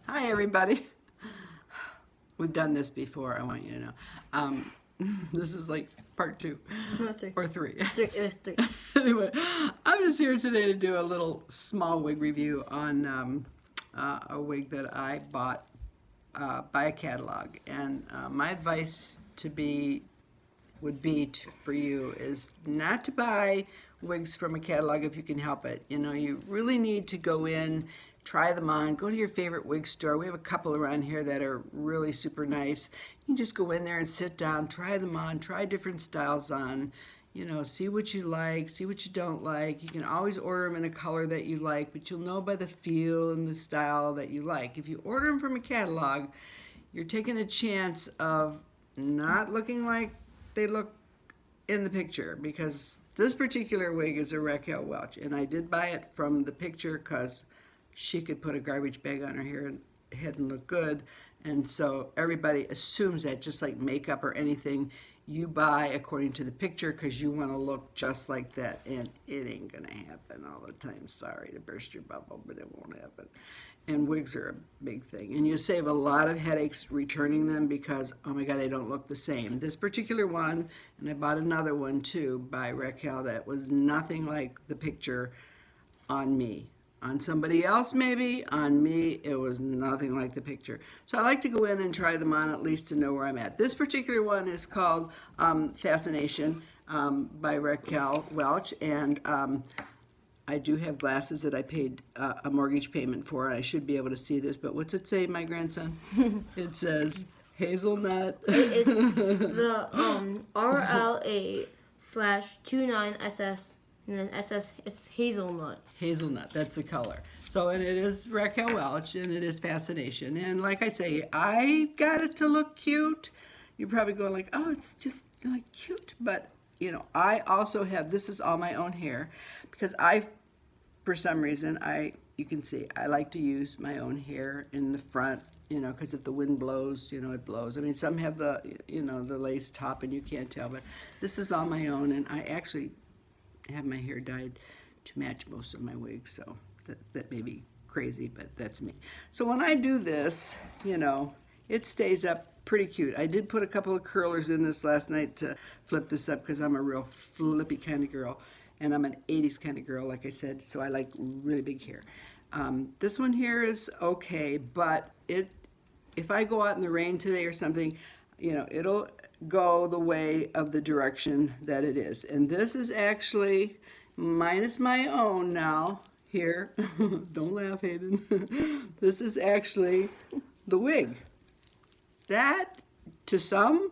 Hi, everybody. We've done this before, I want you to know. This is like part two No, three. or three. It was three. Anyway, I'm just here today to do a little small wig review on a wig that I bought by a catalog. And my advice would be for you is not to buy wigs from a catalog if you can help it. You know, you really need to go in, try them on, go to your favorite wig store. We have a couple around here that are really super nice. You can just go in there and sit down, try them on, try different styles on. You know, see what you like, see what you don't like. You can always order them in a color that you like, but you'll know by the feel and the style that you like. If you order them from a catalog, you're taking a chance of not looking like they look in the picture, because this particular wig is a Raquel Welch, and I did buy it from the picture because she could put a garbage bag on her head and look good. And so everybody assumes that, just like makeup or anything, you buy according to the picture because you want to look just like that, and it ain't gonna happen all the time. Sorry to burst your bubble, but it won't happen. And wigs are a big thing, and you save a lot of headaches returning them because, oh my god, they don't look the same. This particular one, and I bought another one too by Raquel that was nothing like the picture on me. On somebody else, maybe. On me, it was nothing like the picture. So I like to go in and try them on, at least to know where I'm at. This particular one is called Fascination by Raquel Welch, and I do have glasses that I paid a mortgage payment for, and I should be able to see this. But what's it say, my grandson? It says hazelnut. It's the RLA/29SS, and then SS. It's hazelnut. Hazelnut, that's the color. So, and it is Raquel Welch, and it is Fascination. And like I say, I got it to look cute. You're probably going like, oh, it's just like cute. But, you know, I also have, this is all my own hair, because for some reason, you can see, I like to use my own hair in the front, you know, because if the wind blows, you know, it blows. I mean, some have the, you know, the lace top and you can't tell, but this is all my own, and I actually have my hair dyed to match most of my wigs, so that may be crazy, but that's me. So when I do this, you know, it stays up pretty cute. I did put a couple of curlers in this last night to flip this up because I'm a real flippy kind of girl, and I'm an 80s kind of girl, like I said, so I like really big hair. This one here is okay, but if I go out in the rain today or something, you know, it'll go the way of the direction that it is. And this is actually, mine is my own now, here. Don't laugh, Hayden. This is actually the wig. That, to some,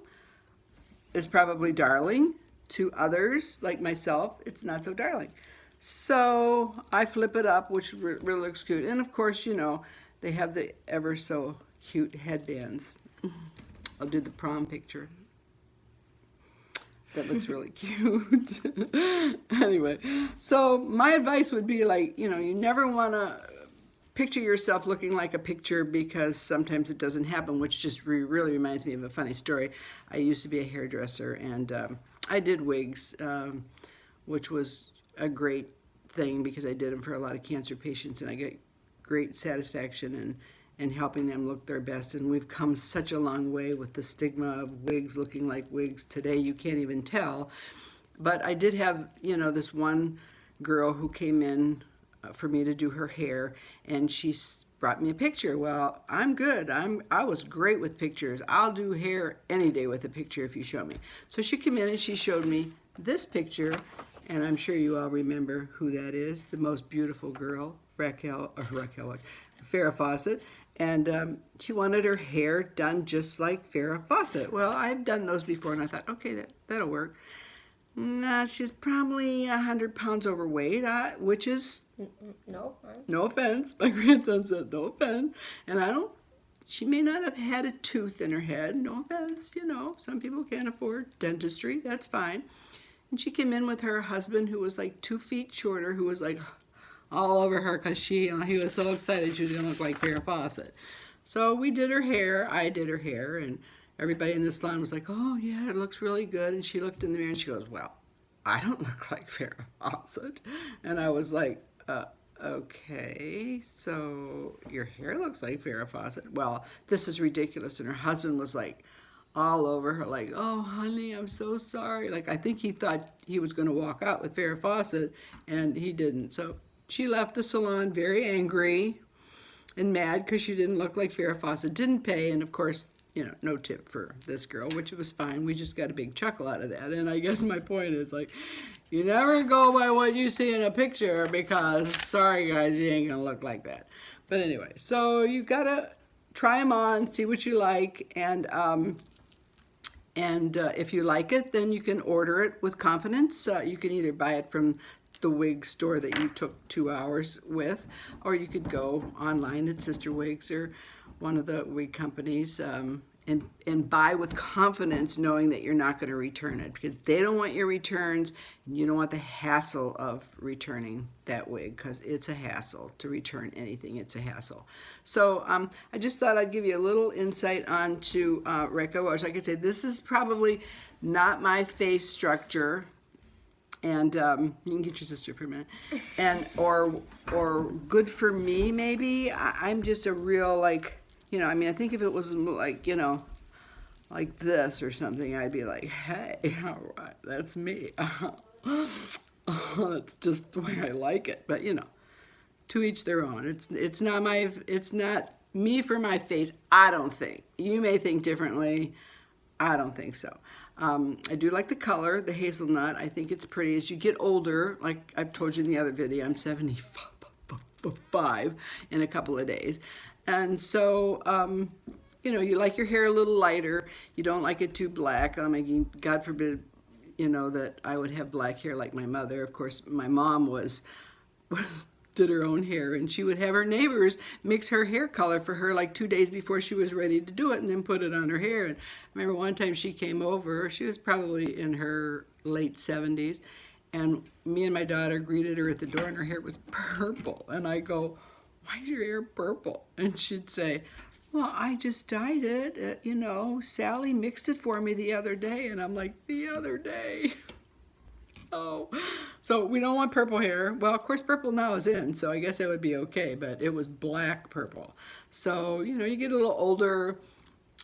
is probably darling. To others, like myself, it's not so darling. So I flip it up, which really looks cute. And of course, you know, they have the ever so cute headbands. I'll do the prom picture. That looks really cute. Anyway, so my advice would be, like, you know, you never want to picture yourself looking like a picture, because sometimes it doesn't happen, which just really reminds me of a funny story. I used to be a hairdresser, and I did wigs, which was a great thing because I did them for a lot of cancer patients, and I get great satisfaction and helping them look their best. And we've come such a long way with the stigma of wigs looking like wigs today, you can't even tell. But I did have, you know, this one girl who came in for me to do her hair, and she brought me a picture. Well, I'm good. I was great with pictures. I'll do hair any day with a picture if you show me. So she came in and she showed me this picture, and I'm sure you all remember who that is. The most beautiful girl, Farrah Fawcett. And she wanted her hair done just like Farrah Fawcett. Well, I've done those before, and I thought, okay, that'll work. Nah, she's probably 100 pounds overweight, which is, No. no offense. My grandson said, no offense. And she may not have had a tooth in her head. No offense, you know. Some people can't afford dentistry. That's fine. And she came in with her husband, who was like 2 feet shorter, who was like all over her because he was so excited she was going to look like Farrah Fawcett. So we did her hair. I did her hair, and everybody in the salon was like, oh, yeah, it looks really good. And she looked in the mirror and she goes, well, I don't look like Farrah Fawcett. And I was like, okay, so your hair looks like Farrah Fawcett. Well, this is ridiculous. And her husband was like all over her, like, oh, honey, I'm so sorry. Like, I think he thought he was going to walk out with Farrah Fawcett, and he didn't. So she left the salon very angry and mad because she didn't look like Farrah Fawcett, didn't pay, and of course, you know, no tip for this girl, which was fine. We just got a big chuckle out of that. And I guess my point is, like, you never go by what you see in a picture because, sorry guys, you ain't gonna look like that. But anyway, so you gotta try them on, see what you like, and if you like it, then you can order it with confidence. You can either buy it from the wig store that you took 2 hours with, or you could go online at Sister Wigs or one of the wig companies and buy with confidence, knowing that you're not going to return it, because they don't want your returns, and you don't want the hassle of returning that wig, because it's a hassle to return anything. It's a hassle. So I just thought I'd give you a little insight onto Rekka Wash. Like I said, this is probably not my face structure. And you can get your sister for a minute, and or good for me maybe. I'm just a real, like, you know, I mean, I think if it was like, you know, like this or something, I'd be like, hey, all right, that's me. That's just the way I like it. But you know, to each their own. It's not me for my face. I don't think. You may think differently. I don't think so. I do like the color, the hazelnut. I think it's pretty. As you get older, like I've told you in the other video, I'm 75 in a couple of days. And so, you know, you like your hair a little lighter. You don't like it too black. I mean, God forbid, you know, that I would have black hair like my mother. Of course, my mom did her own hair, and she would have her neighbors mix her hair color for her like 2 days before she was ready to do it, and then put it on her hair. And I remember one time she came over, she was probably in her late 70s, and me and my daughter greeted her at the door, and her hair was purple. And I go, why is your hair purple? And she'd say, well, I just dyed it, you know, Sally mixed it for me the other day. And I'm like, the other day? Oh, so we don't want purple hair. Well, of course, purple now is in, so I guess that would be okay, but it was black purple. So, you know, you get a little older,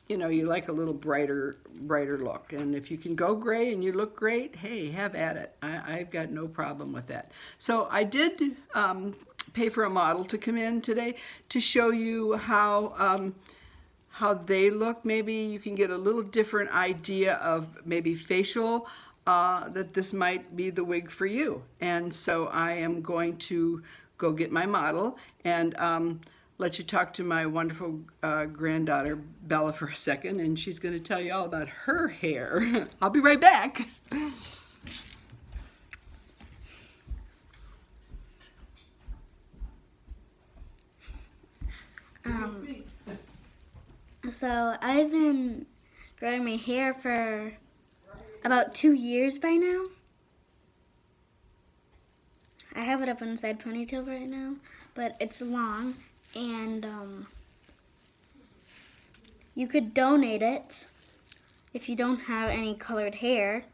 you know, you like a little brighter look. And if you can go gray and you look great, hey, have at it. I've got no problem with that. So I did pay for a model to come in today to show you how they look. Maybe you can get a little different idea of maybe facial, that this might be the wig for you. And so I am going to go get my model and let you talk to my wonderful granddaughter, Bella, for a second, and she's going to tell you all about her hair. I'll be right back. So I've been growing my hair for about 2 years by now. I have it up in a side ponytail right now, but it's long, and you could donate it if you don't have any colored hair.